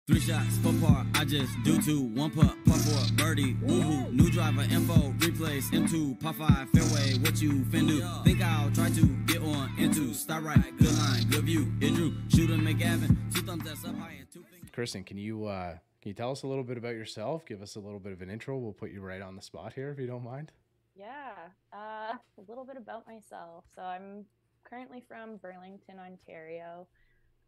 3 shots, 4 par, I just do 2. 1 putt, par 4, birdie, woohoo. New driver, info, replace, M2, par 5, fairway, what you fin do? Think I'll try to get on into, start right, good line, good view, hit Drew, shooter, McGavin, 2 thumbs that's up high and 2 fingers. Kristen, can you tell us a little bit about yourself? Give us a little bit of an intro. We'll put you right on the spot here if you don't mind. Yeah, a little bit about myself. So I'm currently from Burlington, Ontario.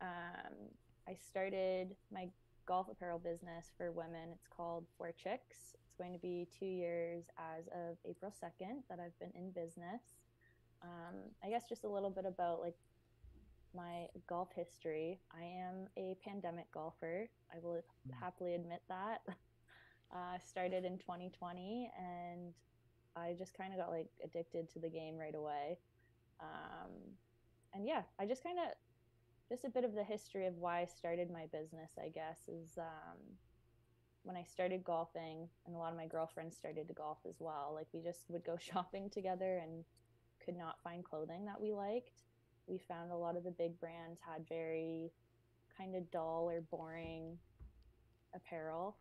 I started my golf apparel business for women. It's called ForeChicks. It's going to be 2 years as of April 2nd that I've been in business. I guess just a little bit about like my golf history. I am a pandemic golfer. I will happily admit that. I started in 2020 and I just kind of got like addicted to the game right away. And yeah, I just kind of, just a bit of the history of why I started my business, I guess, is when I started golfing, and a lot of my girlfriends started to golf as well. Like we just would go shopping together and could not find clothing that we liked. We found a lot of the big brands had very kind of dull or boring apparel.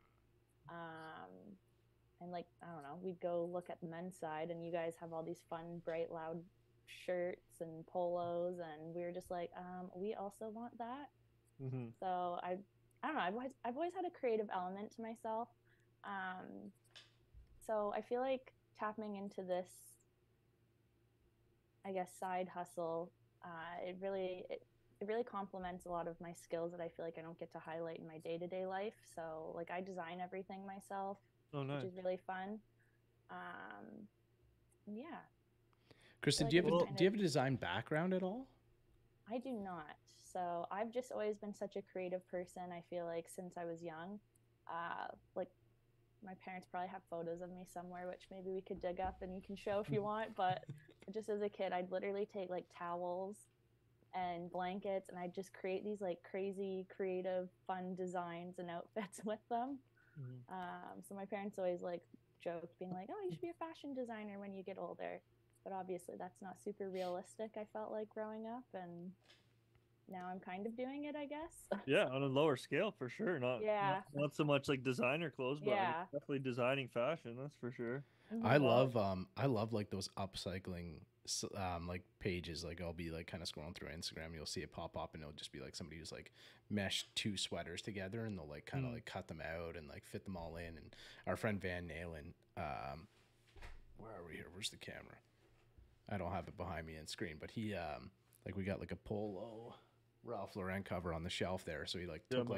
And like, I don't know, we'd go look at the men's side and you guys have all these fun, bright, loud shirts and polos, and we were just like, we also want that. Mm-hmm. So I don't know, I've always had a creative element to myself. So I feel like tapping into this, I guess, side hustle, it really complements a lot of my skills that I feel like I don't get to highlight in my day-to-day life. So like I design everything myself. Oh, nice. Which is really fun. Yeah. Kristen, do you have a design background at all? I do not. So I've just always been such a creative person. I feel like since I was young, like my parents probably have photos of me somewhere, which maybe we could dig up and you can show if you want. But just as a kid, I'd literally take like towels and blankets and I'd just create these like crazy, creative, fun designs and outfits with them. Mm-hmm. So my parents always like joked, being like, "Oh, you should be a fashion designer when you get older." But obviously that's not super realistic, I felt like, growing up, and now I'm kind of doing it, I guess. Yeah, on a lower scale for sure. Not so much like designer clothes, but definitely designing fashion, that's for sure. Mm-hmm. I love like those upcycling like pages. Like I'll be like kind of scrolling through Instagram, you'll see it pop up and it'll just be like somebody who's like meshed 2 sweaters together and they'll like kind of like cut them out and like fit them all in. And our friend Van Nalen, where are we here? Where's the camera? I don't have it behind me on screen, but he like we got like a polo Ralph Lauren cover on the shelf there. So he like took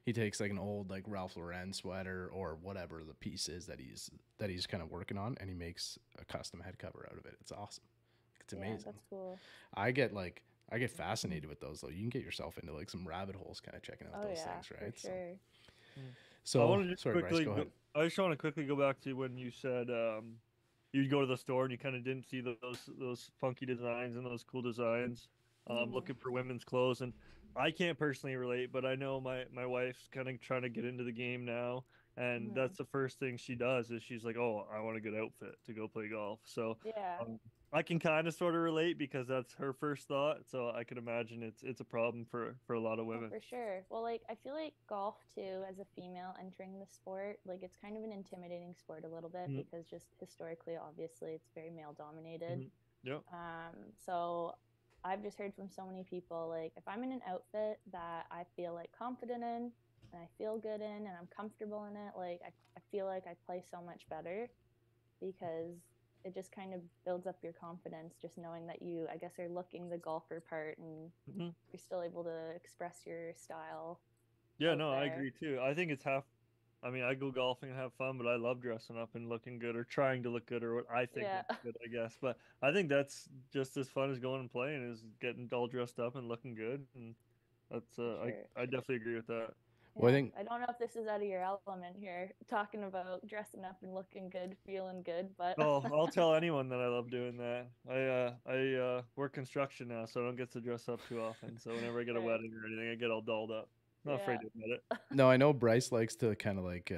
he takes like an old like Ralph Lauren sweater or whatever the piece is that he's kind of working on, and he makes a custom head cover out of it. It's awesome. It's amazing. That's cool. I get fascinated with those though. You can get yourself into like some rabbit holes kind of checking out those things, right? For sure. So I want to just quickly Bryce, I just want to quickly go back to when you said you'd go to the store and you kind of didn't see those funky designs and those cool designs, looking for women's clothes. And I can't personally relate, but I know my wife's kind of trying to get into the game now. And that's the first thing she does is she's like, "Oh, I want a good outfit to go play golf." So I can kind of sort of relate because that's her first thought. So I can imagine it's a problem for a lot of women. For sure. Well, like I feel like golf too, as a female entering the sport, like it's kind of an intimidating sport a little bit because just historically, obviously, it's very male dominated. Yeah. So I've just heard from so many people, like if I'm in an outfit that I feel like confident in and I feel good in and I'm comfortable in it, like I feel like I play so much better because it just kind of builds up your confidence, just knowing that you, I guess, are looking the golfer part and you're still able to express your style. Yeah, no, I agree too. I think it's I mean, I go golfing and have fun, but I love dressing up and looking good or trying to look good or what I think looks good, I guess. But I think that's just as fun as going and playing is getting all dressed up and looking good. And that's, I definitely agree with that. Well, I don't know if this is out of your element here, talking about dressing up and looking good, feeling good, but I'll tell anyone that I love doing that. I work construction now, so I don't get to dress up too often. So whenever I get a wedding or anything, I get all dolled up. I'm not afraid to admit it. No, I know Bryce likes to kind of like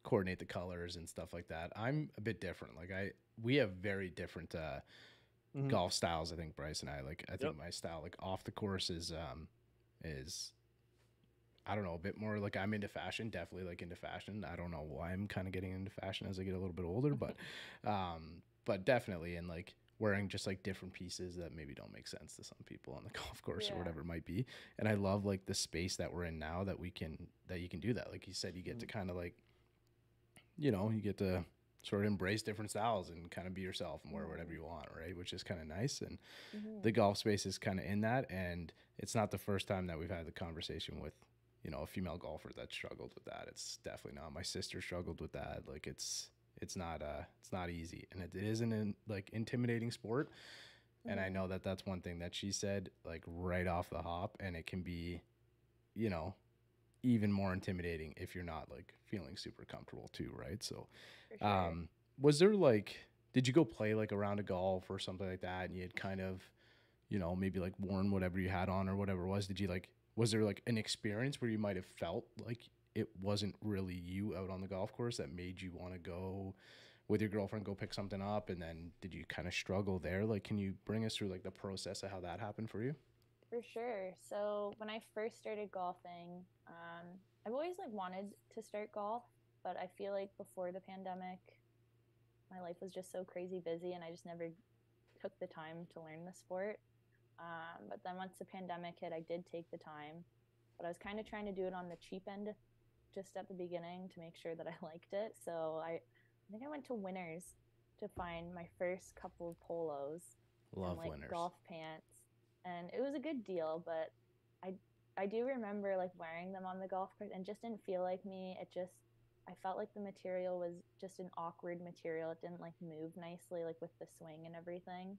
coordinate the colors and stuff like that. I'm a bit different. Like we have very different golf styles. I think Bryce and I think my style like off the course is I don't know, a bit more like I'm into fashion, definitely like into fashion. I don't know why I'm kind of getting into fashion as I get a little bit older, but definitely in like wearing just like different pieces that maybe don't make sense to some people on the golf course or whatever it might be. And I love like the space that we're in now that you can do that. Like you said, you get to kind of like, you know, you get to sort of embrace different styles and kind of be yourself and wear whatever you want, right? Which is kind of nice. And the golf space is kind of in that. And it's not the first time that we've had the conversation with, you know, a female golfer that struggled with that. It's definitely not. My sister struggled with that. Like it's not easy, and it is an like intimidating sport. And I know that that's one thing that she said like right off the hop, and it can be, you know, even more intimidating if you're not like feeling super comfortable too, right? So was there like, did you go play like a round of golf or something like that, and you had kind of, you know, maybe like worn whatever you had on or whatever it was? Did you like, was there like an experience where you might have felt like it wasn't really you out on the golf course that made you want to go with your girlfriend, go pick something up? And then did you kind of struggle there? Like, can you bring us through like the process of how that happened for you? For sure. So when I first started golfing, I've always like wanted to start golf, but I feel like before the pandemic, my life was just so crazy busy and I just never took the time to learn the sport. But then once the pandemic hit, I did take the time, but I was kind of trying to do it on the cheap end just at the beginning to make sure that I liked it. So I think I went to Winners to find my first couple of polos Love and like Winners. golf pants. And it was a good deal, but I do remember like wearing them on the golf course and just didn't feel like me. I felt like the material was just an awkward material. It didn't like move nicely like with the swing and everything.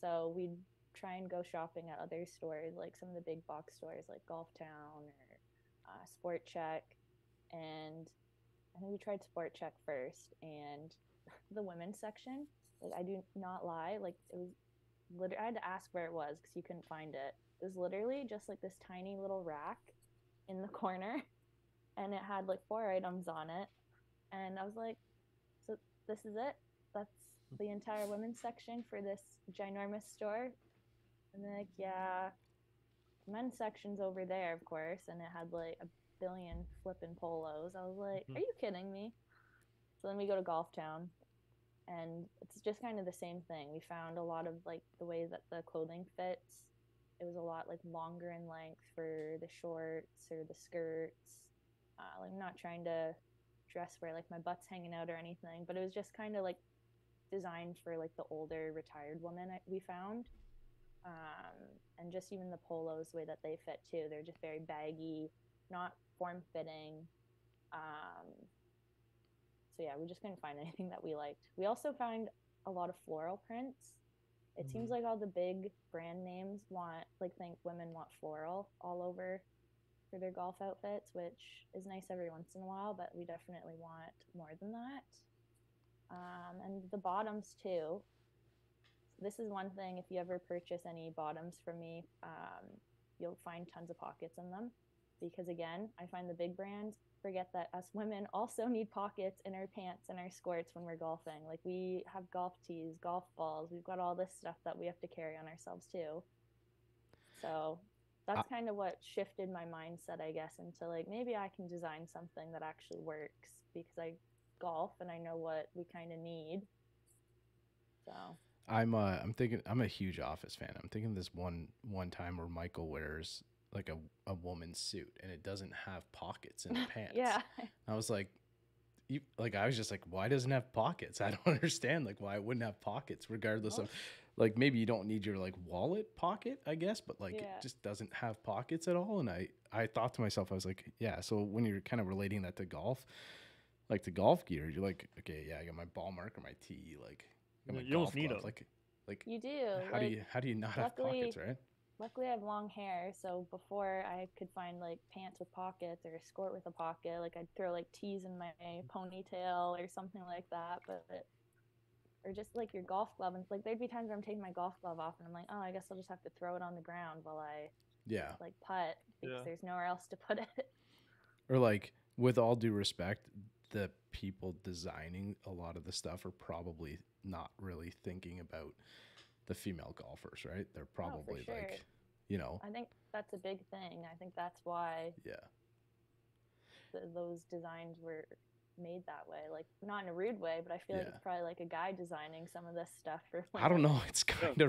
So we'd try and go shopping at other stores, like some of the big box stores like Golf Town or Sport Check. And I think we tried Sport Check first, and the women's section, like I do not lie, like it was literally, I had to ask where it was because you couldn't find it. It was literally just like this tiny little rack in the corner, and it had like 4 items on it. And I was like, so this is it? That's the entire women's section for this ginormous store? And they're like, yeah, the men's section's over there, of course. And it had like a billion flippin' polos. I was like, are you kidding me? So then we go to Golf Town, and it's just kind of the same thing. We found a lot of like the way that the clothing fits. It was a lot like longer in length for the shorts or the skirts. Like I'm not trying to dress where like my butt's hanging out or anything, but it was just kind of like designed for like the older retired woman we found. And just even the polos, the way that they fit too, they're just very baggy, not form fitting. So yeah, we just couldn't find anything that we liked. We also found a lot of floral prints. It seems like all the big brand names think women want floral all over for their golf outfits, which is nice every once in a while, but we definitely want more than that. And the bottoms too. This is one thing, if you ever purchase any bottoms from me, you'll find tons of pockets in them. Because again, I find the big brands forget that us women also need pockets in our pants and our skirts when we're golfing. Like we have golf tees, golf balls, we've got all this stuff that we have to carry on ourselves too. So that's kind of what shifted my mindset, I guess, into like maybe I can design something that actually works because I golf and I know what we kind of need. So I'm thinking, I'm a huge Office fan. I'm thinking this one time where Michael wears like a woman's suit and it doesn't have pockets in the pants. Yeah. I was like, I was just like, why doesn't it have pockets? I don't understand like why it wouldn't have pockets regardless of like, maybe you don't need your like wallet pocket, I guess, but like it just doesn't have pockets at all. And I thought to myself, I was like, yeah. So when you're kind of relating that to golf, like the golf gear, you're like, okay, yeah, I got my ball marker, my tee, like you almost need them. Like you do. How do you not have pockets, right? Luckily, I have long hair, so before I could find like pants with pockets or a skirt with a pocket, like I'd throw like tees in my ponytail or something like that. Or just like your golf glove, and like there'd be times where I'm taking my golf glove off, and I'm like, oh, I guess I'll just have to throw it on the ground while I like putt because there's nowhere else to put it. Or like, with all due respect, the people designing a lot of the stuff are probably not really thinking about the female golfers, right? They're probably like, you know. I think that's a big thing. I think that's why those designs were made that way, like not in a rude way, but I feel like it's probably like a guy designing some of this stuff for women. I don't know, it's kind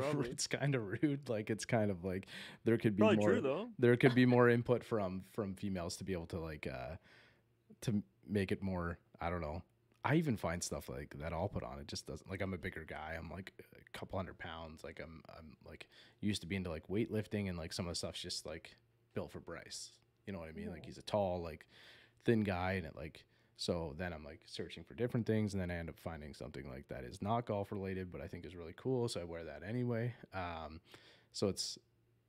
of rude. Like it's kind of like there could be probably more true, though. There could be more input from females to be able to like to make it more, I don't know. I even find stuff like that I'll put on, it just doesn't, like I'm a bigger guy, I'm like a couple 100 pounds, like I'm like used to be into like weightlifting, and like some of the stuff's just like built for Bryce, you know what I mean? Like he's a tall, like thin guy, and it like, so then I'm like searching for different things, and then I end up finding something like that is not golf related, but I think is really cool, so I wear that anyway. So it's,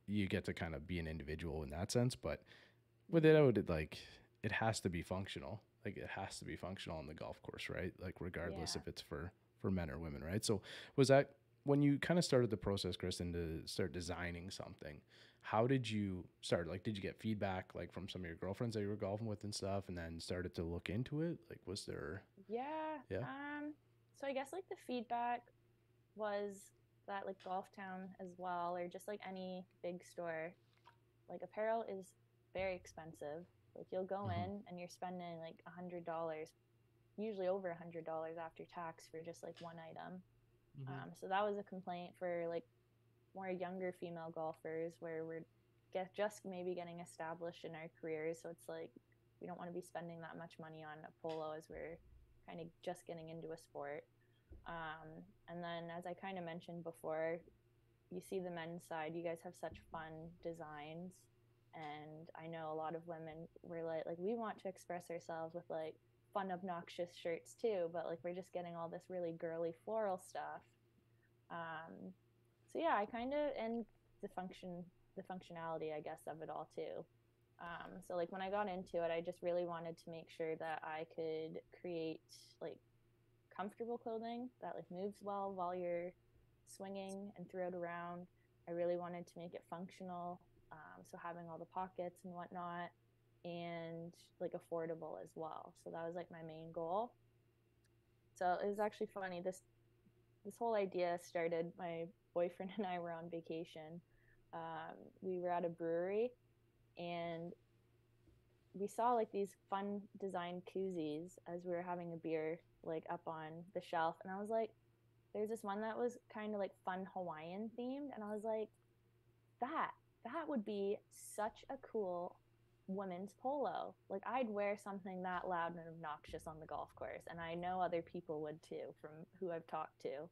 you get to kind of be an individual in that sense, but with it, I would like, it has to be functional. Like it has to be functional on the golf course, right? Like regardless if it's for men or women, right? So was that when you kind of started the process, Kristen, to start designing something? How did you start? Like, did you get feedback like from some of your girlfriends that you were golfing with and stuff, and then started to look into it? Like, was there? Yeah. So I guess like the feedback was that like Golf Town as well, or just like any big store, like apparel is very expensive. Like you'll go in and you're spending like $100, usually over $100 after tax for just like one item. So that was a complaint for like more younger female golfers, where we're just maybe getting established in our careers. So it's like we don't want to be spending that much money on a polo as we're kind of just getting into a sport. And then as I kind of mentioned before, you see the men's side, you guys have such fun designs. And I know a lot of women were like we want to express ourselves with like fun, obnoxious shirts too, but like we're just getting all this really girly floral stuff. So yeah, I kind of, and the functionality, I guess, of it all too. So like when I got into it, I just really wanted to make sure that I could create like comfortable clothing that like moves well while you're swinging and throw it around. I really wanted to make it functional. So having all the pockets and whatnot, and like affordable as well. So that was like my main goal. So it was actually funny. This whole idea started, my boyfriend and I were on vacation. We were at a brewery, and we saw like these fun design koozies as we were having a beer, like up on the shelf. And I was like, there's this one that was kind of like fun Hawaiian themed. And I was like, that would be such a cool women's polo. Like I'd wear something that loud and obnoxious on the golf course, and I know other people would too from who I've talked to.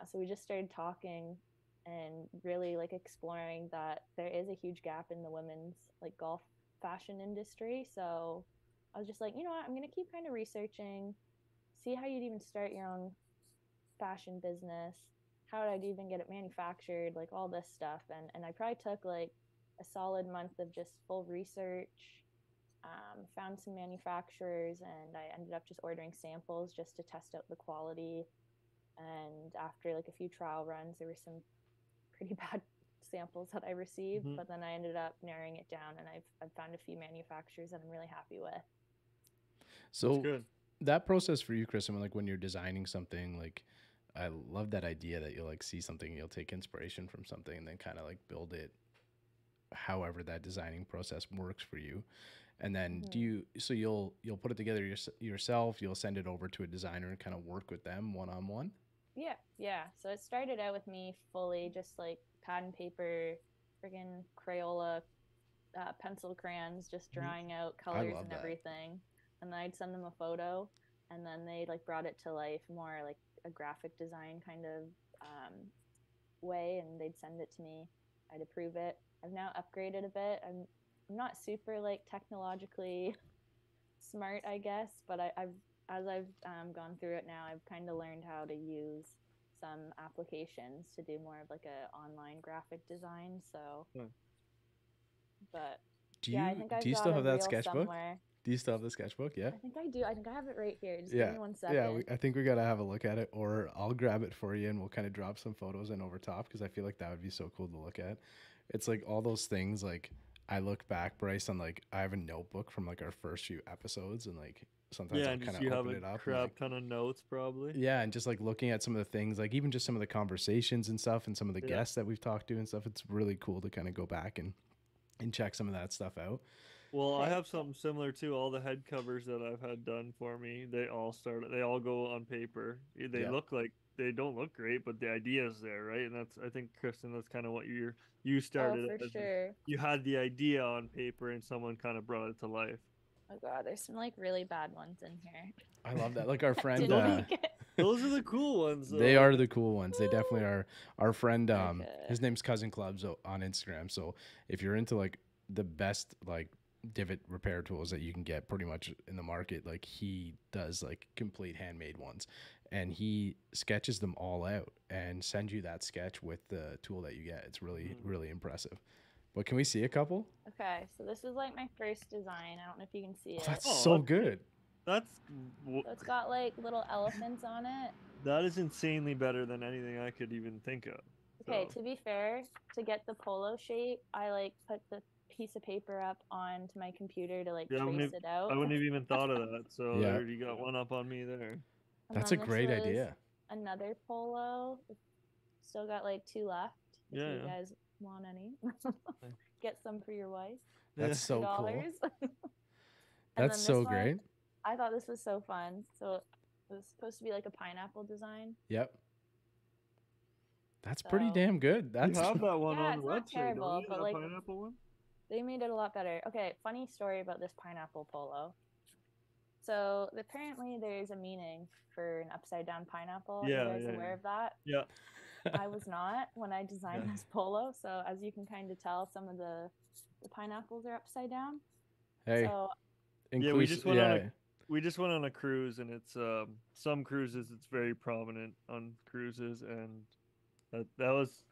So we just started talking and really like exploring that there is a huge gap in the women's like golf fashion industry. So I was just like, you know what, I'm gonna keep kind of researching, see how you'd even start your own fashion business, how would I even get it manufactured, like all this stuff. And I probably took like a solid month of just full research, found some manufacturers, and I ended up just ordering samples just to test out the quality. And after like a few trial runs, there were some pretty bad samples that I received, but then I ended up narrowing it down, and I've found a few manufacturers that I'm really happy with. So that process for you, Kristen, like when you're designing something, like I love that idea that you'll like see something, you'll take inspiration from something, and then kind of like build it however that designing process works for you. And then you'll put it together yourself, you'll send it over to a designer and kind of work with them one-on-one? Yeah. So it started out with me fully just like pad and paper, friggin' Crayola, pencil crayons, just drawing out colors and everything. And then I'd send them a photo, and then they like brought it to life more like a graphic design kind of way, and they'd send it to me. I'd approve it. I've now upgraded a bit. I'm not super like technologically smart, I guess, but as I've gone through it now, I've kind of learned how to use some applications to do more of like a online graphic design. So, but do you still have that sketchbook? Somewhere. Do you still have the sketchbook? Yeah, I think I do. I think I have it right here. Just give me 1 second. Yeah, I think we got to have a look at it, or I'll grab it for you and we'll kind of drop some photos in over top, because I feel like that would be so cool to look at. It's like all those things, like I look back, Bryce, on like I have a notebook from like our first few episodes, and like sometimes I'll kind of open it up. Crap like, ton of notes probably. Yeah, and just like looking at some of the things, like even just some of the conversations and stuff, and some of the guests that we've talked to and stuff. It's really cool to kind of go back and check some of that stuff out. Well, I have something similar too. All the head covers that I've had done for me, they all go on paper. They look like they don't look great, but the idea is there, right? And that's, I think, Kristen, that's kind of what you started Oh, for as. sure. You had the idea on paper and someone kind of brought it to life. Oh god, there's some like really bad ones in here. I love that. Like our friend, those are the cool ones. Though. They are the cool ones. They definitely are. Our friend, his name's Cousin Clubs on Instagram. So if you're into like the best like divot repair tools that you can get pretty much in the market, like he does like complete handmade ones, and he sketches them all out and sends you that sketch with the tool that you get. It's really really impressive. But can we see a couple? Okay, so this is like my first design. I don't know if you can see it. That's so good. So it's got like little elephants on it. That is insanely better than anything I could even think of. Okay, to be fair, to get the polo shape, I like put the piece of paper up onto my computer to like trace it out. I wouldn't have even thought of that. So there you got one up on me there. That's a great idea. Another polo. Still got like 2 left. If you guys want any, get some for your wife. That's so cool. That's so great. I thought this was so fun. So it was supposed to be like a pineapple design. Yep. That's pretty damn good. That's you have that one on it's the not website, terrible, but like pineapple one? They made it a lot better. Okay, funny story about this pineapple polo. So apparently there's a meaning for an upside down pineapple. Yeah, Are you guys aware of that? Yeah. I was not when I designed this polo. So as you can kind of tell, some of the pineapples are upside down. Hey. So, we just went on a cruise, and it's some cruises it's very prominent on cruises, and that was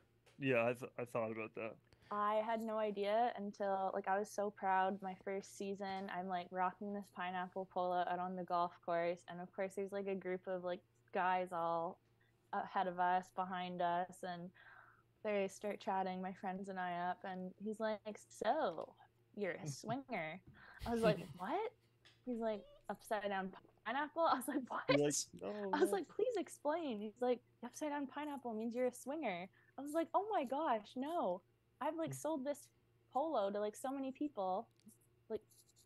I thought about that. I had no idea until like I was so proud. My first season, I'm like rocking this pineapple polo out on the golf course, and of course there's like a group of like guys all ahead of us, behind us, and they start chatting my friends and I up, and he's like, "So, you're a swinger?" I was like, "What?" He's like, "Upside down pineapple?" I was like, "What?" Like, oh, I was like, "Please explain." He's like, "Upside down pineapple means you're a swinger." I was like, "Oh my gosh, no." I've like sold this polo to like so many people, like,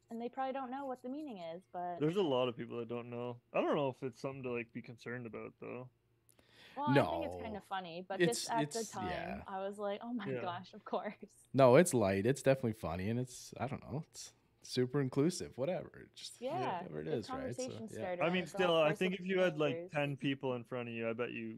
and they probably don't know what the meaning is. But there's a lot of people that don't know. I don't know if it's something to like be concerned about though. Well, no, I think it's kind of funny, but just at the time, I was like, "Oh my gosh, of course." No, it's light. It's definitely funny, and it's I don't know, it's super inclusive. Whatever, just whatever it is, right? So, I mean, still, I think if you had like 10 people in front of you, I bet you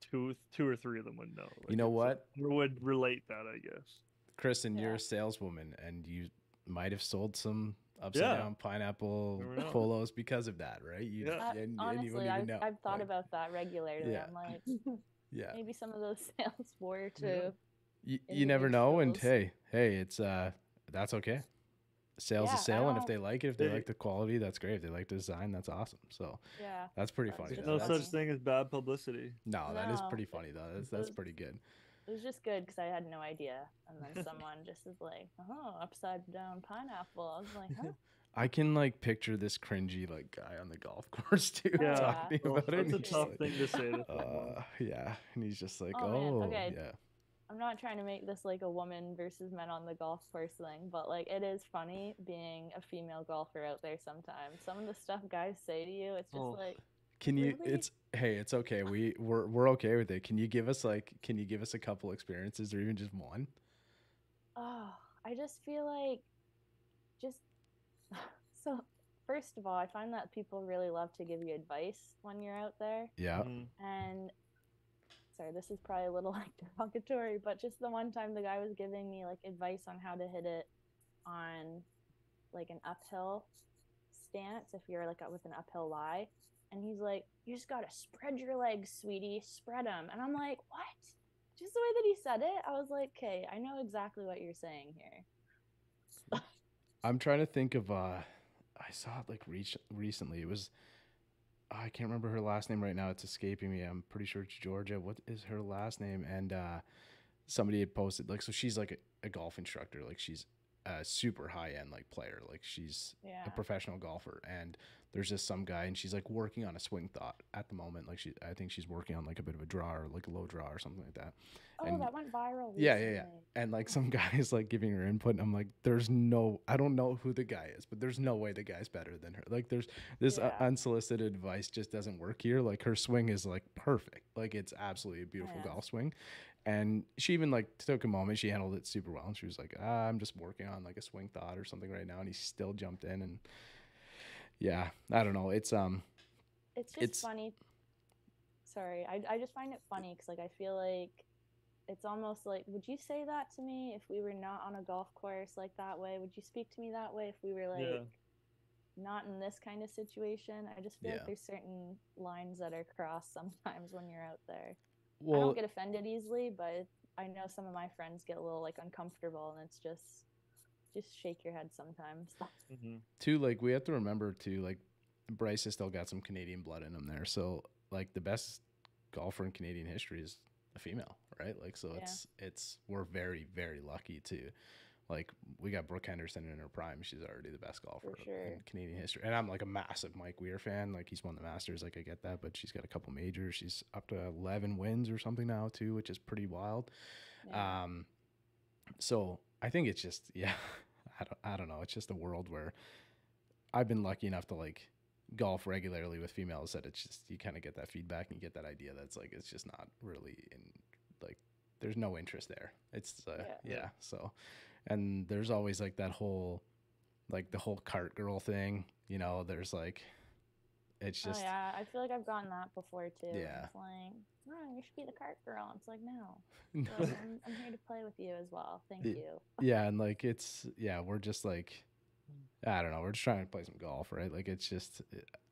two or three of them would know. Like, you know what? Would relate that, I guess. Kristen, you're a saleswoman, and you might have sold some upside down pineapple polos because of that, right? Honestly, I've thought about that regularly. I'm like, maybe some of those sales were to. You never know, and hey, it's that's okay. Sales is sale, and if they like it, if they like the quality, that's great. If they like the design, that's awesome. So that's pretty funny. There's no such thing as bad publicity. No, that is pretty funny though. That's pretty good. It was just good because I had no idea, and then someone just is like, "Oh, upside down pineapple." I was like, "Huh." I can like picture this cringy like guy on the golf course too talking about it. That's a tough thing to say. And he's just like, I'm not trying to make this like a woman versus men on the golf course thing, but like it is funny being a female golfer out there sometimes. Some of the stuff guys say to you, it's just like, can you it's okay. We're okay with it. Can you give us a couple experiences or even just one? Oh, I just feel like so first of all, I find that people really love to give you advice when you're out there. Yeah. And sorry, this is probably a little like derogatory, but just the one time the guy was giving me like advice on how to hit it on like an uphill stance if you're like with an uphill lie, and he's like, "You just gotta spread your legs, sweetie, spread them." And I'm like, "What?" Just the way that he said it, I was like, "Okay, I know exactly what you're saying here." I'm trying to think of I saw it like recently. It was I can't remember her last name right now. It's escaping me. I'm pretty sure it's Georgia. What is her last name? And somebody had posted like, so she's like a golf instructor. Like she's a super high end like player. Like she's a professional golfer, and there's just some guy, and she's like working on a swing thought at the moment. Like I think she's working on like a bit of a draw or like a low draw or something like that. Oh, and that went viral recently. yeah. And like some guy is like giving her input, and I'm like, I don't know who the guy is, but there's no way the guy's better than her. Like there's this unsolicited advice just doesn't work here. Like her swing is like perfect. Like it's absolutely a beautiful golf swing. And she even like took a moment. She handled it super well. And she was like, I'm just working on like a swing thought or something right now. And he still jumped in. And yeah, I don't know. It's just funny. Sorry. I just find it funny because like I feel like it's almost like, would you say that to me if we were not on a golf course like that way? Would you speak to me that way if we were like not in this kind of situation? I just feel like there's certain lines that are crossed sometimes when you're out there. Well, I don't get offended easily, but I know some of my friends get a little like uncomfortable, and it's just shake your head sometimes. Too, like we have to remember too, like Bryce has still got some Canadian blood in him there. So like the best golfer in Canadian history is a female, right? Like so it's we're very, very lucky to like we got Brooke Henderson in her prime. She's already the best golfer in Canadian history. And I'm like a massive Mike Weir fan. Like he's won the Masters. Like I get that, but she's got a couple majors. She's up to 11 wins or something now too, which is pretty wild. Yeah. So I think it's just, I don't know. It's just a world where I've been lucky enough to like golf regularly with females that it's just, you kind of get that feedback and you get that idea that's like, it's just not really in like, there's no interest there. It's so. And there's always like that whole, like the whole cart girl thing, you know, there's like, it's just. Oh, yeah. I feel like I've gotten that before too. Yeah. It's like, oh, you should be the cart girl. It's like, no. Like, I'm here to play with you as well. Thank you. Yeah. And like, we're just like, I don't know. We're just trying to play some golf, right? Like, it's just,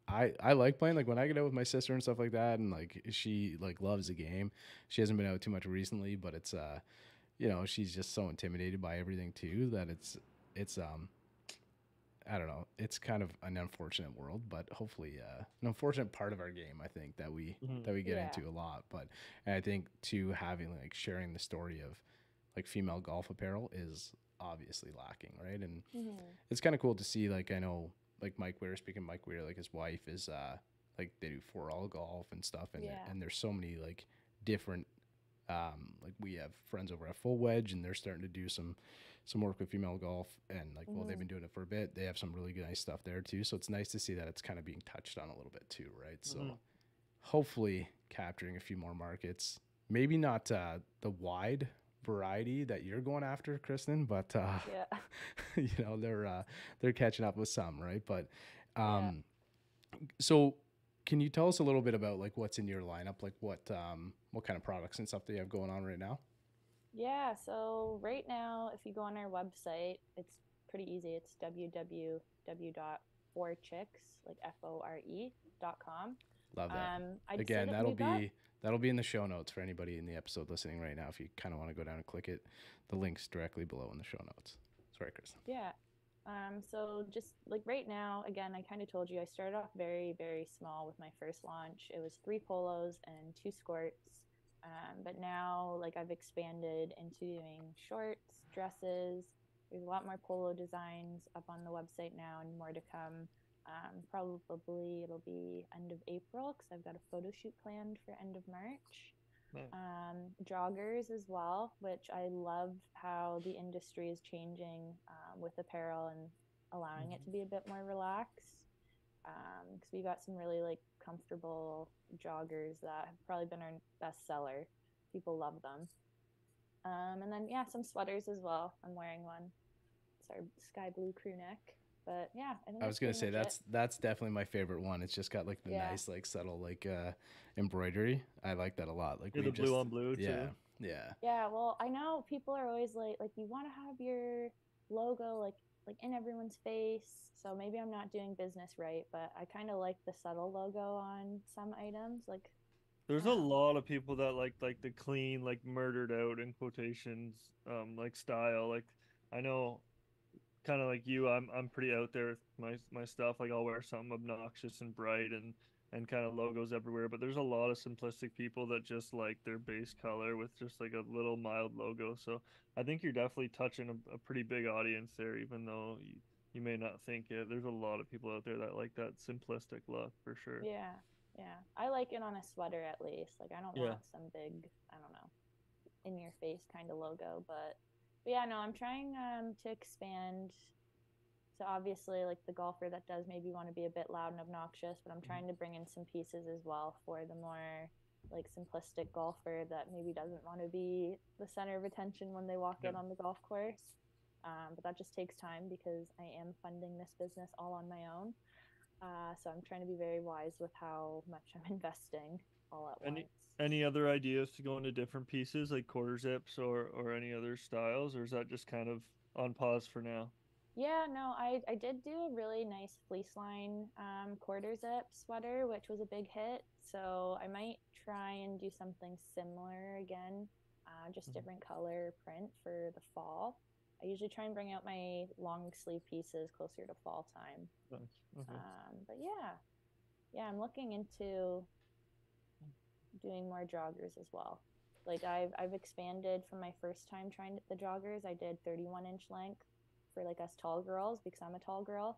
I like playing, like when I get out with my sister and stuff like that. And like, she like loves the game. She hasn't been out too much recently, but it's, you know, she's just so intimidated by everything too that it's I don't know. It's kind of an unfortunate world, but hopefully an unfortunate part of our game, I think, that we get into a lot. But and I think too having like sharing the story of like female golf apparel is obviously lacking, right? And it's kind of cool to see. Like I know, like Mike Weir, speaking of Mike Weir, like his wife is like they do For All Golf and stuff, and and there's so many like different. Like we have friends over at Full Wedge, and they're starting to do some work with female golf, and like well, they've been doing it for a bit. They have some really good, nice stuff there too. So it's nice to see that it's kind of being touched on a little bit too, right? So hopefully capturing a few more markets. Maybe not the wide variety that you're going after, Kristen, but you know they're catching up with some, right? But so. Can you tell us a little bit about like what's in your lineup, like what kind of products and stuff that you have going on right now? Yeah, so right now, if you go on our website, it's pretty easy. It's www.forechicks, like FORE.com. Love that. Again, that'll be in the show notes for anybody in the episode listening right now. If you kind of want to go down and click it, the link's directly below in the show notes. Sorry, Kristen. Yeah. So just like right now, again, I kind of told you I started off very, very small with my first launch. It was 3 polos and 2 skirts. But now like I've expanded into doing shorts, dresses. There's a lot more polo designs up on the website now and more to come. Probably it'll be end of April because I've got a photo shoot planned for end of March. Joggers as well, which I love how the industry is changing with apparel and allowing it to be a bit more relaxed, because we got some really like comfortable joggers that have probably been our best seller. People love them. And then some sweaters as well. I'm wearing one. It's our sky blue crew neck. But yeah, I was gonna say that's definitely my favorite one. It's just got like the nice like subtle like embroidery. I like that a lot. Like the blue on blue too. Yeah. Well, I know people are always like you want to have your logo like in everyone's face. So maybe I'm not doing business right, but I kind of like the subtle logo on some items. Like there's a lot of people that like the clean, like murdered out in quotations, like style. Like I know. Kind of like you, I'm pretty out there with my stuff. Like I'll wear something obnoxious and bright, and and kind of logos everywhere. But there's a lot of simplistic people that just like their base color with just like a little mild logo. So I think you're definitely touching a pretty big audience there, even though you may not think it. There's a lot of people out there that like that simplistic look for sure. Yeah. Yeah. I like it on a sweater at least. Like I don't Yeah. want some big, I don't know, in your face kind of logo, but yeah, no, I'm trying to expand. So obviously like the golfer that does maybe want to be a bit loud and obnoxious, but I'm trying to bring in some pieces as well for the more like simplistic golfer that maybe doesn't want to be the center of attention when they walk in on the golf course. But that just takes time because I am funding this business all on my own. So I'm trying to be very wise with how much I'm investing all at once. Any other ideas to go into different pieces like quarter zips or any other styles, or is that just kind of on pause for now? Yeah, no, I did do a really nice fleece line quarter zip sweater, which was a big hit. So I might try and do something similar again, just different color print for the fall. I usually try and bring out my long sleeve pieces closer to fall time. Nice. Okay. But yeah, I'm looking into doing more joggers as well. Like I've expanded from my first time trying the joggers. I did 31-inch length for like us tall girls because I'm a tall girl,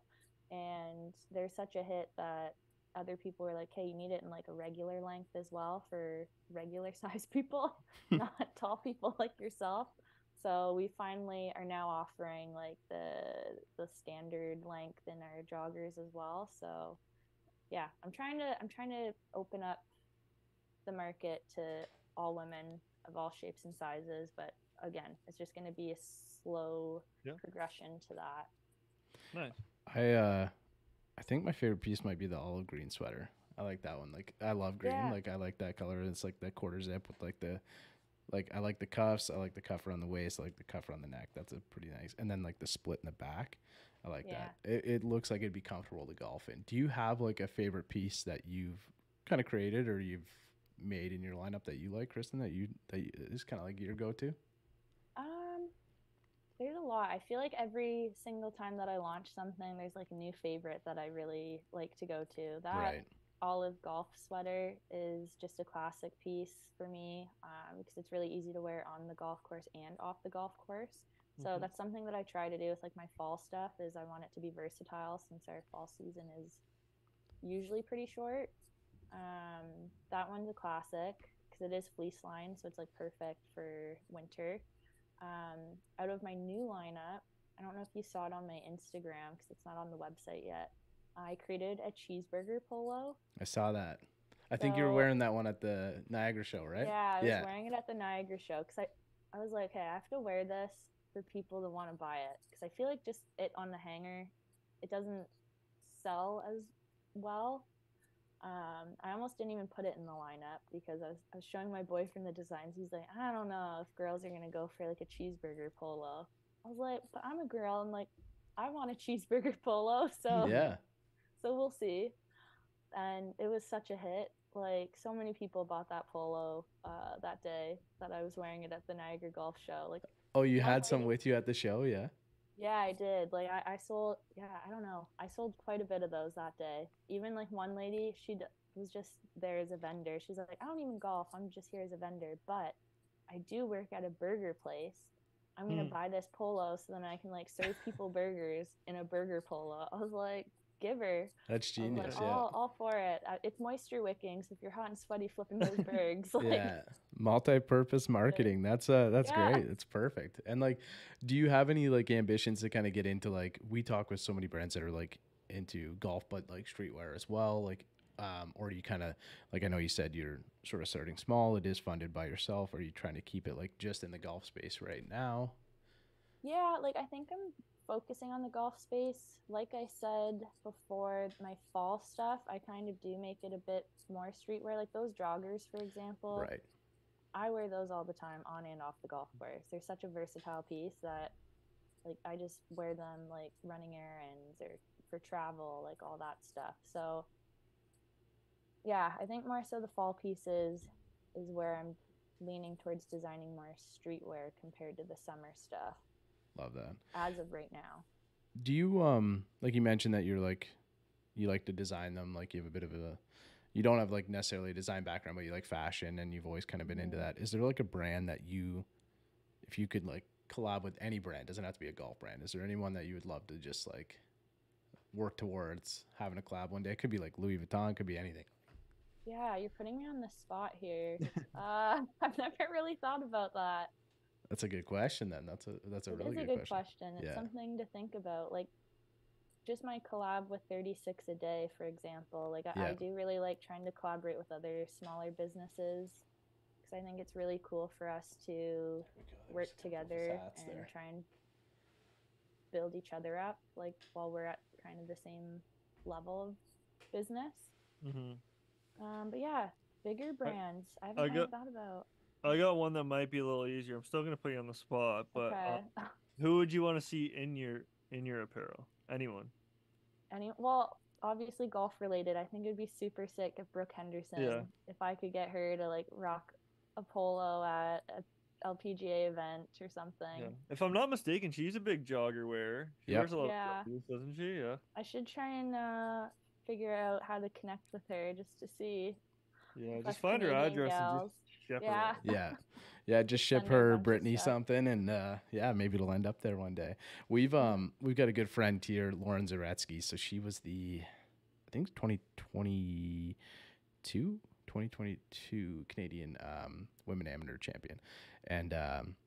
and they're such a hit that other people were like, hey, you need it in like a regular length as well for regular size people, not tall people like yourself. So we finally are now offering like the standard length in our joggers as well. So yeah, I'm trying to open up the market to all women of all shapes and sizes, but again, it's just going to be a slow progression to that. Nice. I think my favorite piece might be the olive green sweater. I like that one. Like I love green. Yeah. Like I like that color. It's like that quarter zip with like I like the cuffs. I like the cuff around the waist. I like the cuff around the neck. That's a pretty nice. And then like the split in the back. I like that. It looks like it'd be comfortable to golf in. Do you have like a favorite piece that you've kind of created or you've made in your lineup that you like, Kristen, that is kind of like your go-to? There's a lot. I feel like every single time that I launch something, there's like a new favorite that I really like to go to. That olive golf sweater is just a classic piece for me because it's really easy to wear on the golf course and off the golf course. So that's something that I try to do with like my fall stuff is I want it to be versatile since our fall season is usually pretty short. That one's a classic because it is fleece line, so it's like perfect for winter. Out of my new lineup, I don't know if you saw it on my Instagram because it's not on the website yet. I created a cheeseburger polo. I saw that. I think you were wearing that one at the Niagara show, right? Yeah, I was wearing it at the Niagara show because I was like, hey, I have to wear this for people to want to buy it because I feel like just it on the hanger, it doesn't sell as well. I almost didn't even put it in the lineup because I was showing my boyfriend the designs. He's like, I don't know if girls are going to go for like a cheeseburger polo. I was like, but I'm a girl and like, I want a cheeseburger polo. So we'll see. And it was such a hit. Like so many people bought that polo that day that I was wearing it at the Niagara Golf Show. Like, oh, you had some with you at the show? Yeah. Yeah, I did. Like I sold, I don't know. I sold quite a bit of those that day. Even like one lady, she was just there as a vendor. She's like, I don't even golf. I'm just here as a vendor, but I do work at a burger place. I'm going to buy this polo so then I can like serve people burgers in a burger polo. I was like, give her. That's genius. Like, all for it. It's moisture wicking. So if you're hot and sweaty flipping those bergs, like multi-purpose marketing. That's great. It's perfect. And like, do you have any like ambitions to kind of get into like, we talk with so many brands that are like into golf, but like streetwear as well. Like, or do you kind of like, I know you said you're sort of starting small. It is funded by yourself. Are you trying to keep it like just in the golf space right now? Yeah, like I think I'm focusing on the golf space. Like I said before, my fall stuff, I kind of do make it a bit more streetwear. Like those joggers, for example. Right. I wear those all the time on and off the golf course. They're such a versatile piece that like I just wear them like running errands or for travel, like all that stuff. So yeah, I think more so the fall pieces is where I'm leaning towards designing more streetwear compared to the summer stuff. Love that. As of right now. Do you like you mentioned that you're like you like to design them, like you have a bit of a you don't have like necessarily a design background, but you like fashion and you've always kind of been into that. Is there like a brand that if you could like collab with any brand, doesn't have to be a golf brand, is there anyone that you would love to just like work towards having a collab one day? It could be like Louis Vuitton, it could be anything. Yeah, you're putting me on the spot here. I've never really thought about that. That's a good question then. That's a really good question. It's something to think about. Like just my collab with 36 a day, for example. Like I do really like trying to collaborate with other smaller businesses because I think it's really cool for us to work together and try and build each other up, like while we're at kind of the same level of business. But yeah, bigger brands. I haven't really thought about. I got one that might be a little easier. I'm still gonna put you on the spot, but who would you want to see in your apparel? Anyone? Well, obviously golf related. I think it'd be super sick if Brooke Henderson, if I could get her to like rock a polo at a LPGA event or something. Yeah. If I'm not mistaken, she's a big jogger wearer. She wears a lot of clothes, doesn't she? Yeah. I should try and figure out how to connect with her just to see. Yeah, just find her address and just ship her. Yeah, just ship her Brittany something, and maybe it'll end up there one day. We've got a good friend here, Lauren Zaretsky. So she was I think 2022 Canadian women amateur champion, and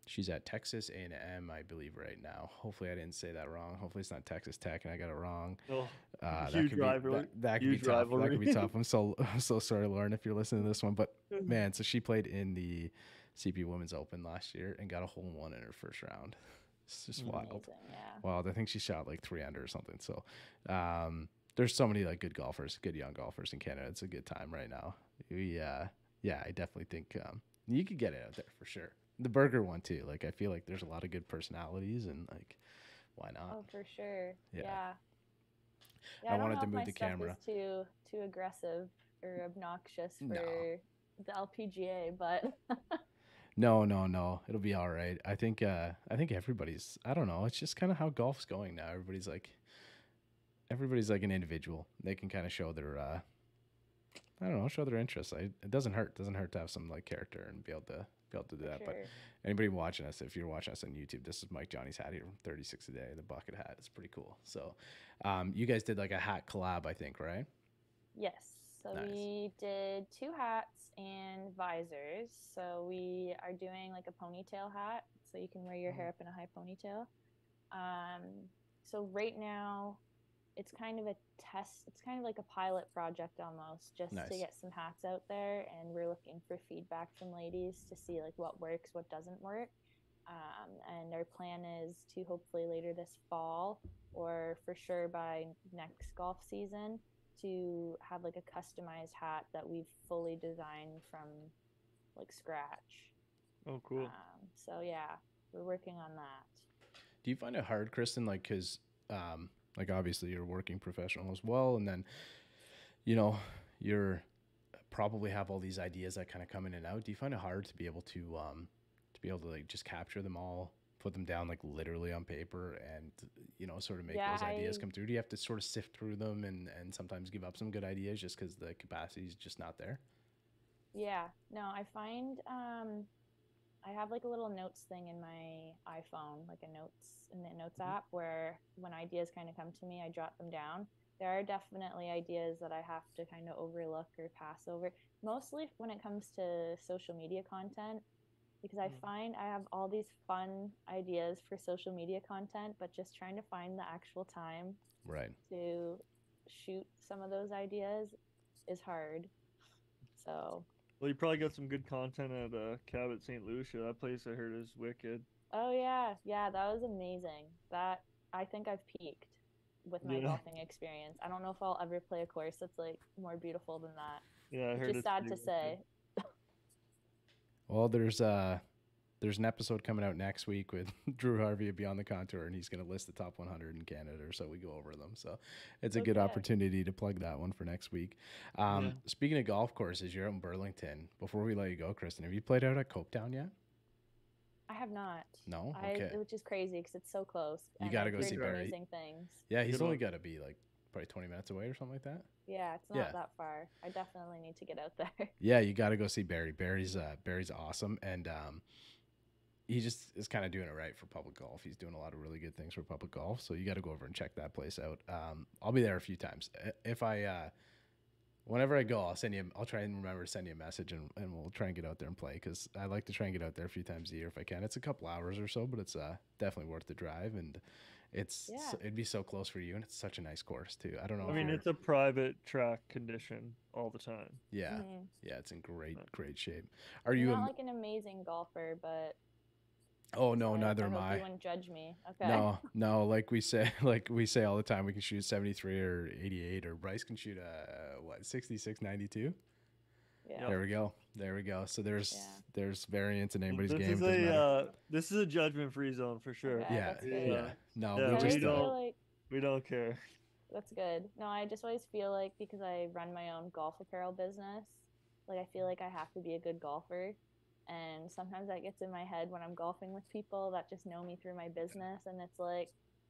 she's at Texas A&M, I believe, right now. Hopefully, I didn't say that wrong. Hopefully, it's not Texas Tech, and I got it wrong. Huge rivalry. That could be tough. That could be tough. I'm so sorry, Lauren, if you're listening to this one. But man, so she played in the CP Women's Open last year and got a hole-in-one in her first round. It's just wild. Wild. I think she shot like 3 under or something. So there's so many like good young golfers in Canada. It's a good time right now. I definitely think you could get it out there for sure. The burger one too. Like I feel like there's a lot of good personalities and like why not? Oh, for sure. Yeah, I wanted to move the camera. Is too aggressive or obnoxious for the LPGA, but No. It'll be all right. I think everybody's, I don't know. It's just kind of how golf's going now. Everybody's like an individual. They can kind of show their, show their interests. It doesn't hurt. It doesn't hurt to have some like character and be able to do that. Sure. But anybody watching us, if you're watching us on YouTube, this is Mike Johnny's hat here from 36 a day, the bucket hat. It's pretty cool. So, you guys did like a hat collab, I think, right? Yes. So we did 2 hats and visors. So we are doing like a ponytail hat, so you can wear your hair up in a high ponytail. So right now, it's kind of a test. It's kind of like a pilot project almost, just to get some hats out there. And we're looking for feedback from ladies to see like what works, what doesn't work. And our plan is to hopefully later this fall, or for sure by next golf season, to have like a customized hat that we've fully designed from like scratch. Oh, cool. So yeah, we're working on that. Do you find it hard, Kristen? Like, cause, like obviously you're a working professional as well. And then, you're probably have all these ideas that kind of come in and out. Do you find it hard to be able to like just capture them all, put them down like literally on paper and, sort of make those ideas come through? Do you have to sort of sift through them and sometimes give up some good ideas just because the capacity is just not there? Yeah, no, I find I have like a little notes thing in my iPhone, like in the notes app, where when ideas kind of come to me, I jot them down. There are definitely ideas that I have to kind of overlook or pass over, mostly when it comes to social media content, because I find I have all these fun ideas for social media content, but just trying to find the actual time to shoot some of those ideas is hard. So. Well, you probably got some good content at Cabot St. Lucia. That place I heard is wicked. Oh yeah, that was amazing. That I think I've peaked with my golfing experience. I don't know if I'll ever play a course that's like more beautiful than that. Yeah, I heard. Which is sad to say. Well, there's an episode coming out next week with Drew Harvey of Beyond the Contour, and he's going to list the top 100 in Canada, or so we go over them. So it's a good opportunity to plug that one for next week. Speaking of golf courses, you're out in Burlington. Before we let you go, Kristen, have you played out at Copetown yet? I have not. No? Okay. Which is crazy because it's so close. You got to go see Barry. Amazing things. Yeah, he's only got to be like probably 20 minutes away or something like that. Yeah, it's not that far. I definitely need to get out there. Yeah, you got to go see Barry. Barry's awesome, and he just is kind of doing it right for public golf. He's doing a lot of really good things for public golf, so you got to go over and check that place out. I'll be there a few times. If I whenever I go, I'll try and remember to send you a message, and we'll try and get out there and play, because I like to try and get out there a few times a year if I can. It's a couple hours or so, but it's definitely worth the drive, and it'd be so close for you, and it's such a nice course too. I don't know. I mean, it's a private track condition all the time. Yeah, yeah, it's in great shape. Are you not like an amazing golfer, but oh no, neither am I. You wouldn't judge me. Okay. No, like we say all the time, we can shoot 73 or 88, or Bryce can shoot 66, 92. Yeah. There we go. So there's variance in anybody's game. This is a judgment-free zone for sure. Okay, yeah. No, yeah, we don't care. That's good. No, I just always feel like, because I run my own golf apparel business, like I feel like I have to be a good golfer. And sometimes that gets in my head when I'm golfing with people that just know me through my business, and it's like,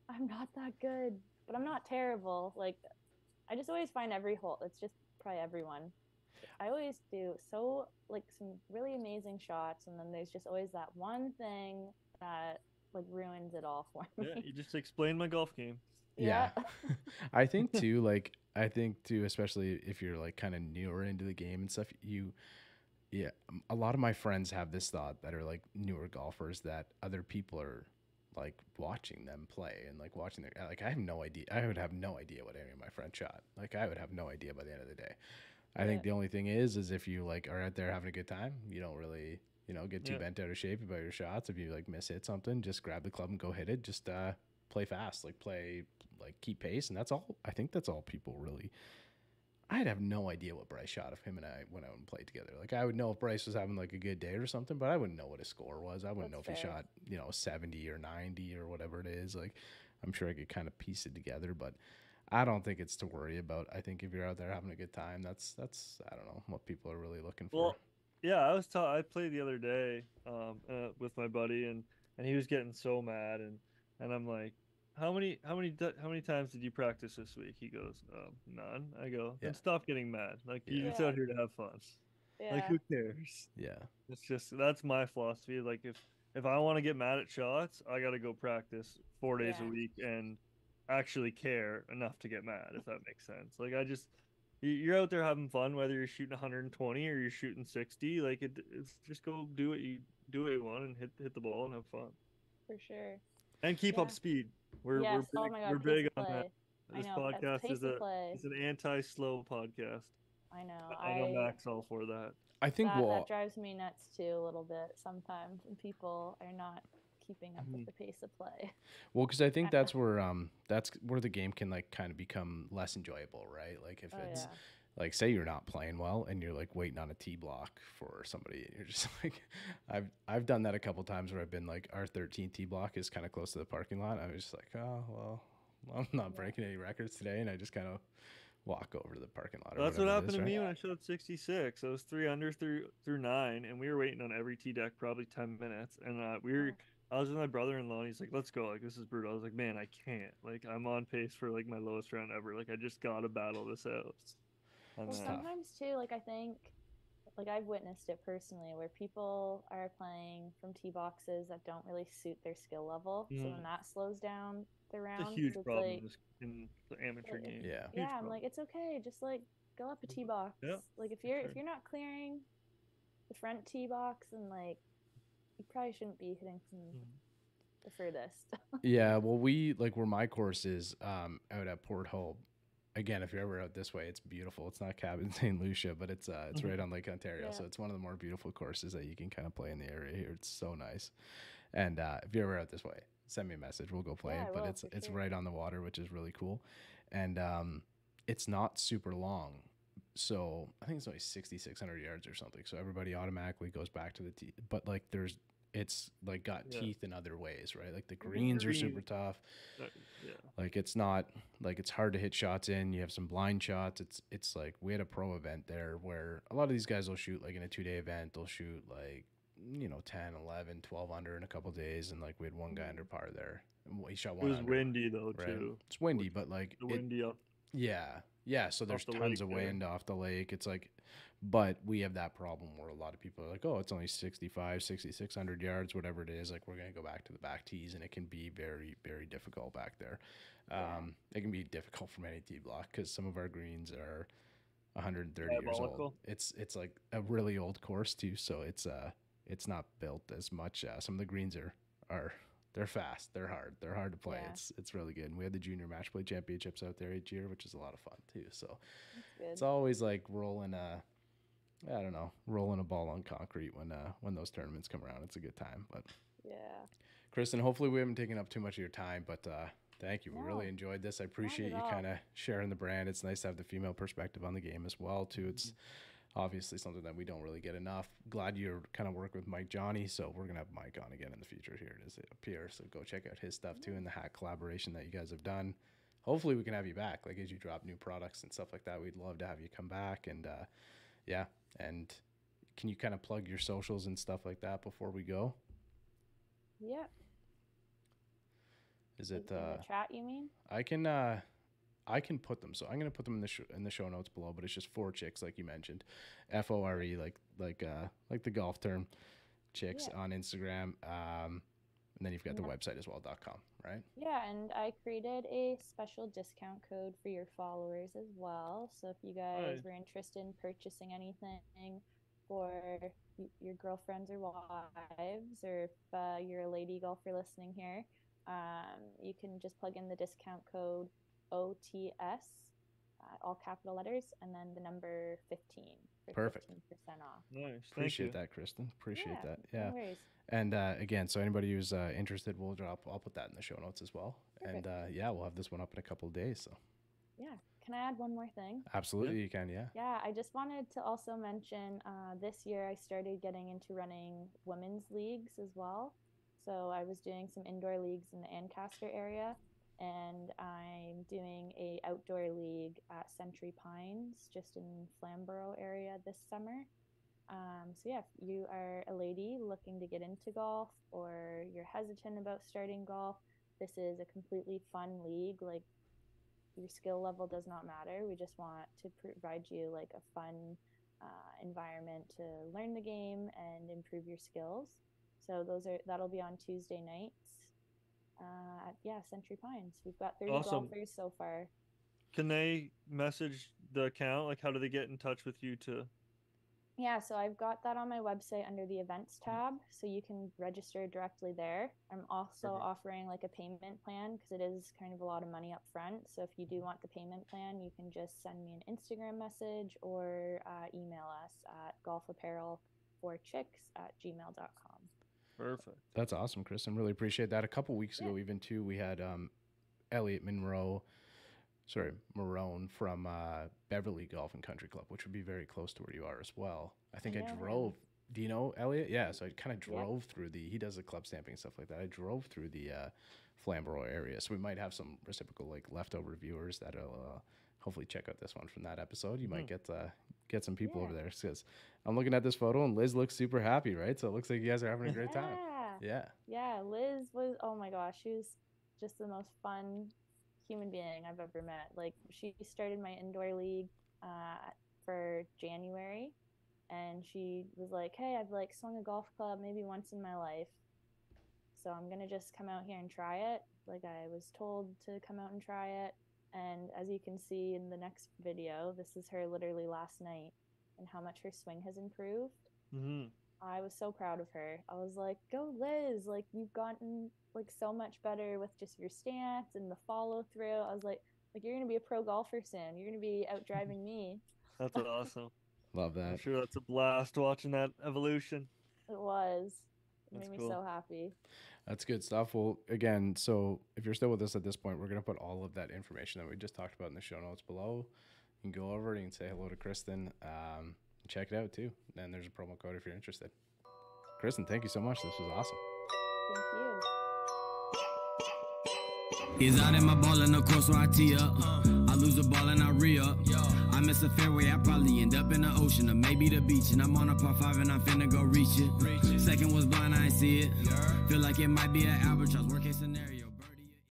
I'm not that good, but I'm not terrible. Like, I just always find every hole. It's just probably everyone. I always do some really amazing shots, and then there's just always that one thing that like ruins it all for me. Yeah, you just explained my golf game. Yeah. I think too, especially if you're like kind of newer into the game and stuff, a lot of my friends have this thought that are like newer golfers, that other people are like watching them play and like watching their, like I have no idea. I would have no idea what any of my friends shot. Like I would have no idea by the end of the day. I think the only thing is if you like are out there having a good time, you don't really, get too bent out of shape about your shots. If you like miss hit something, just grab the club and go hit it. Just play fast, keep pace, and that's all. I think that's all people really. I'd have no idea what Bryce shot if him and I went out and played together. Like I would know if Bryce was having like a good day or something, but I wouldn't know what his score was. I wouldn't know if he shot, 70 or 90 or whatever it is. Like I'm sure I could kind of piece it together, but I don't think it's to worry about. I think if you're out there having a good time, that's I don't know what people are really looking for. Well, yeah, I played the other day with my buddy, and he was getting so mad, and I'm like, how many times did you practice this week? He goes, none. I go, then stop getting mad. Like you're just out here to have fun. Yeah. Like who cares? Yeah. It's just, that's my philosophy. Like if I want to get mad at shots, I got to go practice 4 days a week and actually care enough to get mad, if that makes sense. Like you're out there having fun, whether you're shooting 120 or you're shooting 60. Like it's just go do what you want and hit the ball and have fun. For sure. And keep up speed. We're big on that. This podcast is an anti-slow podcast. I know. I know Mac's all for that. I think that drives me nuts too a little bit sometimes when people are not keeping up with the pace of play. Well, because I think that's where the game can like kind of become less enjoyable, right? Like if it's like, say you're not playing well and you're like waiting on a tee block for somebody, and you're just like, I've done that a couple times where I've been like, our 13th tee block is kind of close to the parking lot. I was just like, oh well, I'm not breaking any records today, and I just kind of walk over to the parking lot. Well, that's what happened to me when I shot 66. I was 3 under through 9, and we were waiting on every tee deck probably 10 minutes, and I was with my brother-in-law, and he's like, let's go. Like, this is brutal. I was like, man, I can't. Like, I'm on pace for, like, my lowest round ever. Like, I just got to battle this out. Well, sometimes, too, like, I think, like, I've witnessed it personally, where people are playing from tee boxes that don't really suit their skill level. So then that slows down the round. It's a huge problem in the amateur game. Yeah, I'm like, it's okay. Just, like, go up a tee box. Yeah, like, if you're not clearing the front tee box, and, like, you probably shouldn't be hitting from the furthest. Yeah, well, where my course is out at Port Hope. Again, if you're ever out this way, it's beautiful. It's not Cabin St. Lucia, but it's right on Lake Ontario. So it's one of the more beautiful courses that you can kind of play in the area here. It's so nice. And if you're ever out this way, send me a message. We'll go play it. But it's right on the water, which is really cool. And it's not super long. So I think it's only 6,600 yards or something. So everybody automatically goes back to the tee. But like it's like got teeth in other ways, right? Like the greens are super tough. Like it's not like it's hard to hit shots in. You have some blind shots. It's like we had a pro event there where a lot of these guys will shoot like in a 2-day event. They'll shoot like 10, 11, 12 under in a couple of days, and like we had one guy under par there. He shot one. It was windy though, right? too. It's windy, but like windy up. Yeah. So there's tons of wind off the lake. It's like, but we have that problem where a lot of people are like, oh, it's only 6,600 yards, whatever it is. Like, we're going to go back to the back tees, and it can be very, very difficult back there. It can be difficult from any tee block because some of our greens are 130 years old. It's like a really old course too, so it's not built as much. Some of the greens are they're fast, they're hard to play. It's really good. And we had the junior match play championships out there each year, which is a lot of fun too. So it's always like rolling a ball on concrete when those tournaments come around. It's a good time. But Kristen, hopefully we haven't taken up too much of your time, but thank you. We really enjoyed this. I appreciate you kind of sharing the brand. It's nice to have the female perspective on the game as well too. It's obviously something that we don't really get enough. Glad you're kind of working with Mike Johnny, so we're gonna have Mike on again in the future. Here it is up here, so go check out his stuff too, and the hat collaboration that you guys have done. Hopefully we can have you back, like as you drop new products and stuff like that. We'd love to have you come back. And and can you kind of plug your socials and stuff like that before we go? Is it in the chat, you mean? I can put them, so I'm going to put them in the show notes below, but it's just ForeChicks, like you mentioned, FORE, like the golf term, chicks on Instagram. And then you've got the website as well, .com, right? Yeah, and I created a special discount code for your followers as well. So if you guys were interested in purchasing anything for your girlfriends or wives, or if you're a lady golfer listening here, you can just plug in the discount code OTS, all capital letters, and then the number 15 for 15% off. Nice. Appreciate that, Kristen. Appreciate that. No worries. And again, so anybody who's interested, I'll put that in the show notes as well. Perfect. And we'll have this one up in a couple of days. So can I add one more thing? Absolutely, you can. Yeah, I just wanted to also mention this year I started getting into running women's leagues as well. So I was doing some indoor leagues in the Ancaster area, and I'm doing a outdoor league at Century Pines, just in Flamborough area this summer. So if you are a lady looking to get into golf, or you're hesitant about starting golf, this is a completely fun league. Like, your skill level does not matter. We just want to provide you like a fun environment to learn the game and improve your skills. So that'll be on Tuesday nights at Century Pines. We've got 30 golfers so far. Can they message the account? Like, how do they get in touch with you to? Yeah, so I've got that on my website under the events tab, so you can register directly there. I'm also offering like a payment plan, because it is kind of a lot of money up front. So if you do want the payment plan, you can just send me an Instagram message or email us at golfapparel4chicks@gmail.com. Perfect. That's awesome, Kristen. Really appreciate that. A couple weeks ago, even too, we had Elliot Marone from Beverly Golf and Country Club, which would be very close to where you are as well. I think I drove. Do you know Elliot? Yeah, so I kind of drove through he does the club stamping and stuff like that. I drove through the Flamborough area, so we might have some reciprocal like leftover viewers that'll hopefully check out this one from that episode. You might get some people over there, because I'm looking at this photo and Liz looks super happy, right? So it looks like you guys are having a great time. Yeah, Liz was, oh my gosh, she was just the most fun human being I've ever met. Like, she started my indoor league for January, and she was like, hey, I've like swung a golf club maybe once in my life, so I'm gonna just come out here and try it. Like, I was told to come out and try it, and as you can see in the next video, this is her literally last night, and how much her swing has improved. I was so proud of her. I was like, go Liz, like, you've gotten like so much better with just your stance and the follow through. I was like you're gonna be a pro golfer soon. You're gonna be out driving me. That's awesome. Love that. I'm sure that's a blast watching that evolution. It was. It made me so happy. That's good stuff. Well, again, so if you're still with us at this point, we're going to put all of that information that we just talked about in the show notes below. You can go over it. You can say hello to Kristen. Check it out, too. And there's a promo code if you're interested. Kristen, thank you so much. This was awesome. Thank you. He's out in my ball in the course where I tee up. I lose the ball and I re-up. I miss a fairway, I probably end up in the ocean or maybe the beach. And I'm on a par 5 and I'm finna go reach it. Second was blind, I ain't see it. Feel like it might be an albatross, worst case scenario.